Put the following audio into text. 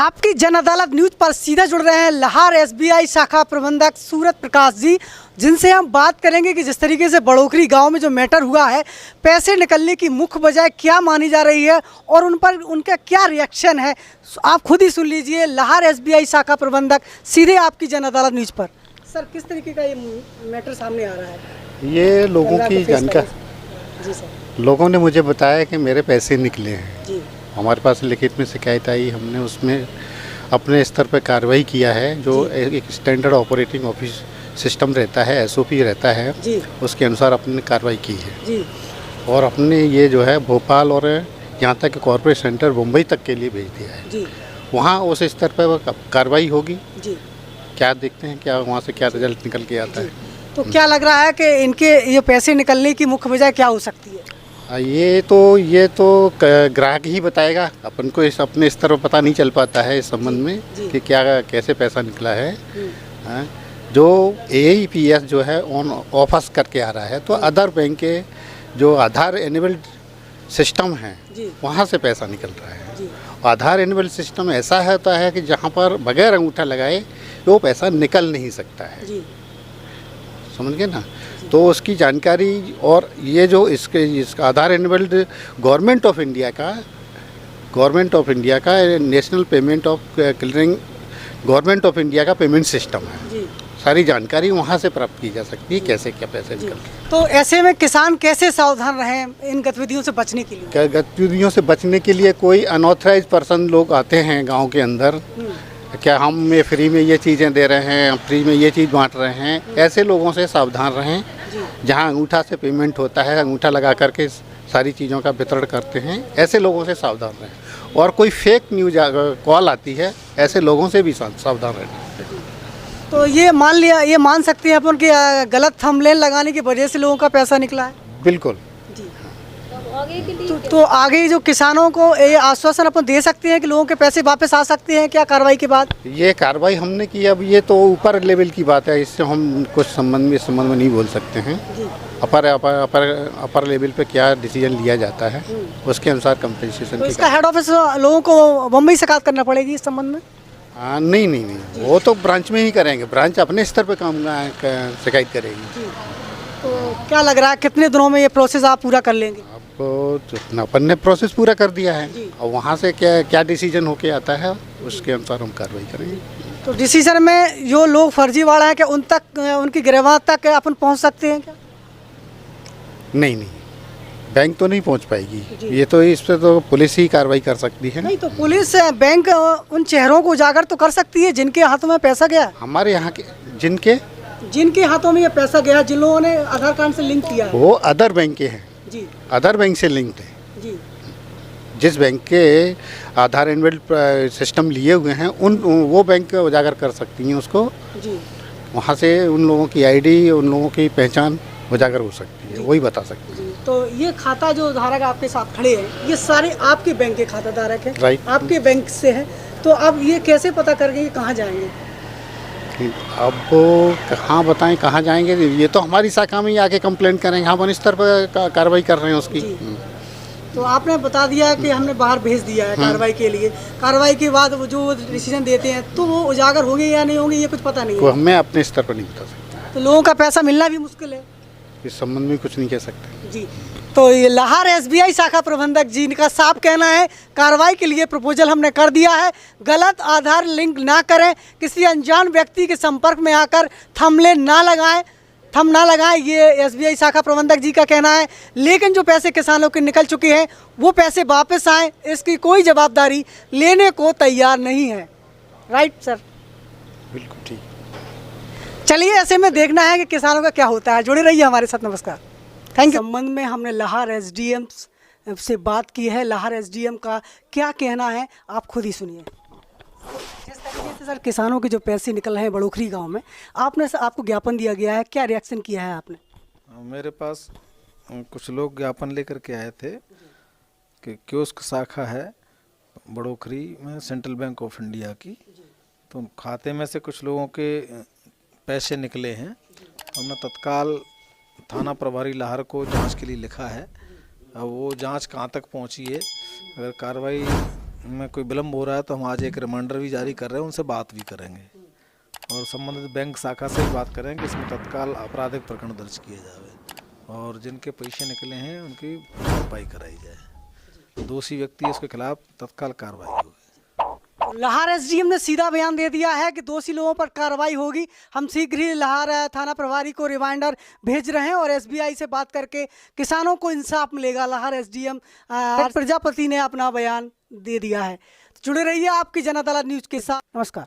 आपकी जन अदालत न्यूज पर सीधा जुड़ रहे हैं लाहौर एसबीआई शाखा प्रबंधक सूरत प्रकाश जी, जिनसे हम बात करेंगे कि जिस तरीके से बड़ोखरी गांव में जो मैटर हुआ है, पैसे निकलने की मुख्य वजह क्या मानी जा रही है और उन पर उनका क्या रिएक्शन है, आप खुद ही सुन लीजिए। लाहौर एसबीआई शाखा प्रबंधक सीधे आपकी जन अदालत न्यूज पर। सर, किस तरीके का ये मैटर सामने आ रहा है? ये लोगों की जानकारी, जी सर, लोगों ने मुझे बताया कि मेरे पैसे निकले हैं जी। हमारे पास लिखित में शिकायत आई, हमने उसमें अपने स्तर पर कार्रवाई किया है। जो एक स्टैंडर्ड ऑपरेटिंग ऑफिस सिस्टम रहता है, एसओपी रहता है जी। उसके अनुसार अपने कार्रवाई की है जी। और अपने ये जो है भोपाल और यहाँ तक कि कॉर्पोरेट सेंटर मुंबई तक के लिए भेज दिया है जी। वहाँ उस स्तर पर कार्रवाई होगी जी। क्या देखते हैं क्या वहाँ से क्या रिजल्ट निकल के आता है। तो क्या लग रहा है कि इनके ये पैसे निकलने की मुख्य वजह क्या हो सकती है? ये तो ग्राहक ही बताएगा, अपन को इस अपने स्तर पर पता नहीं चल पाता है इस संबंध में कि क्या कैसे पैसा निकला है। जो AEPS जो है ऑन ऑफर्स करके आ रहा है, तो अदर बैंक के जो आधार एनेबल्ड सिस्टम है वहाँ से पैसा निकल रहा है। आधार एनेबल्ड सिस्टम ऐसा होता है कि जहाँ पर बगैर अंगूठा लगाए वो पैसा निकल नहीं सकता है, समझ गए ना। तो उसकी जानकारी और ये जो इसका आधार एनेबल्ड गवर्नमेंट ऑफ इंडिया का national payment of clearing government of India का पेमेंट सिस्टम है। सारी जानकारी वहाँ से प्राप्त की जा सकती है कैसे क्या पैसे निकल। तो ऐसे में किसान कैसे सावधान रहें इन गतिविधियों से बचने के लिए? गतिविधियों से बचने के लिए कोई अनऑथराइज पर्सन लोग आते हैं गाँव के अंदर, क्या हम ये फ्री में ये चीज़ें दे रहे हैं, फ्री में ये चीज़ बांट रहे हैं, ऐसे लोगों से सावधान रहें। जहां अंगूठा से पेमेंट होता है, अंगूठा लगा करके सारी चीज़ों का वितरण करते हैं, ऐसे लोगों से सावधान रहें। और कोई फेक न्यूज कॉल आती है, ऐसे लोगों से भी सावधान रहना। तो ये मान सकते हैं अपन कि गलत थंबनेल लगाने की वजह से लोगों का पैसा निकला है? बिल्कुल। तो आगे जो किसानों को ये आश्वासन अपन दे सकते हैं कि लोगों के पैसे वापस आ सकते हैं क्या कार्रवाई के बाद? ये कार्रवाई हमने की, अब ये तो ऊपर लेवल की बात है, इससे हम कुछ संबंध में नहीं बोल सकते हैं। अपर लेवल पे क्या डिसीजन लिया जाता है उसके अनुसार कंपनसेशन। तो इसका हेड ऑफिस लोगों को मुंबई शिकायत करना पड़ेगी इस संबंध में? नहीं, वो तो ब्रांच में ही करेंगे, ब्रांच अपने स्तर पे काम शिकायत करेगी। तो क्या लग रहा है कितने दिनों में ये प्रोसेस आप पूरा कर लेंगे? अपन ने प्रोसेस पूरा कर दिया है और वहाँ से क्या डिसीजन होके आता है उसके अनुसार हम कार्रवाई करेंगे। तो डिसीजन में जो लोग फर्जीवाड़ा है क्या उन तक उनकी गिरफ्तारी तक अपन पहुँच सकते हैं क्या? नहीं, बैंक तो नहीं पहुँच पाएगी, ये तो इस पर तो पुलिस ही कार्रवाई कर सकती है। नहीं तो पुलिस बैंक उन चेहरों को उजागर तो कर सकती है जिनके हाथों में पैसा गया। हमारे यहाँ के जिनके हाथों में ये पैसा गया, जिन लोगों ने आधार कार्ड से लिंक किया है, वो अदर बैंक के हैं जी, अदर बैंक से लिंक्ड है जी। जिस बैंक के आधार एनेबल्ड सिस्टम लिए हुए हैं वो बैंक उजागर कर सकती हैं उसको जी। वहाँ से उन लोगों की आईडी, उन लोगों की पहचान उजागर हो सकती है, वही बता सकती है। तो ये खाता जो धारक आपके साथ खड़े हैं, ये सारे आपके बैंक के खाता धारक हैं? राइट, आपके बैंक से हैं। तो अब ये कैसे पता करके कहाँ जाएंगे? अब कहाँ बताएं कहाँ जाएंगे, ये तो हमारी शाखा में ही आके कंप्लेंट करेंगे, हम इस तरह पर कार्रवाई कर रहे हैं उसकी। तो आपने बता दिया कि हमने बाहर भेज दिया है कार्रवाई के लिए, कार्रवाई के बाद वो जो डिसीजन देते हैं तो वो उजागर होंगे या नहीं होंगे ये कुछ पता नहीं है? हमें अपने स्तर पर नहीं बता सकते। तो लोगों का पैसा मिलना भी मुश्किल है, इस संबंध में कुछ नहीं कह सकते जी। तो ये लाहौर एसबीआई शाखा प्रबंधक जी का साफ कहना है कार्रवाई के लिए प्रपोजल हमने कर दिया है, गलत आधार लिंक ना करें, किसी अनजान व्यक्ति के संपर्क में आकर थंब ना लगाएं, ये एसबीआई शाखा प्रबंधक जी का कहना है। लेकिन जो पैसे किसानों के निकल चुके हैं वो पैसे वापस आए, इसकी कोई जवाबदारी लेने को तैयार नहीं है। Right sir? बिल्कुल ठीक। चलिए ऐसे में देखना है कि किसानों का क्या होता है। जुड़े रहिए हमारे साथ। नमस्कार, थैंक यू। संबंध में हमने लाहौर एसडीएम से बात की है, लाहौर एसडीएम का क्या कहना है आप खुद ही सुनिए। जिस तरीके से सर किसानों के जो पैसे निकल रहे हैं बड़ोखरी गांव में, आपको ज्ञापन दिया गया है, क्या रिएक्शन किया है आपने? मेरे पास कुछ लोग ज्ञापन लेकर के आए थे कि कियोस्क शाखा है बड़ोखरी में सेंट्रल बैंक ऑफ इंडिया की, तो खाते में से कुछ लोगों के पैसे निकले हैं। हमने तत्काल थाना प्रभारी लाहौर को जांच के लिए लिखा है। अब वो जांच कहाँ तक पहुँची है, अगर कार्रवाई में कोई विलम्ब हो रहा है तो हम आज एक रिमाइंडर भी जारी कर रहे हैं, उनसे बात भी करेंगे और संबंधित बैंक शाखा से भी बात करेंगे, इसमें तत्काल आपराधिक प्रकरण दर्ज किए जाए और जिनके पैसे निकले हैं उनकी भरपाई कराई जाए। दोषी व्यक्ति है उसके खिलाफ तत्काल कार्रवाई होगी। लाहार एसडीएम ने सीधा बयान दे दिया है कि दोषी लोगों पर कार्रवाई होगी। हम शीघ्र ही लाहार थाना प्रभारी को रिमाइंडर भेज रहे हैं और एसबीआई से बात करके किसानों को इंसाफ मिलेगा। लाहार एसडीएम प्रजापति ने अपना बयान दे दिया है। जुड़े रहिए आपकी जनता न्यूज के साथ। नमस्कार।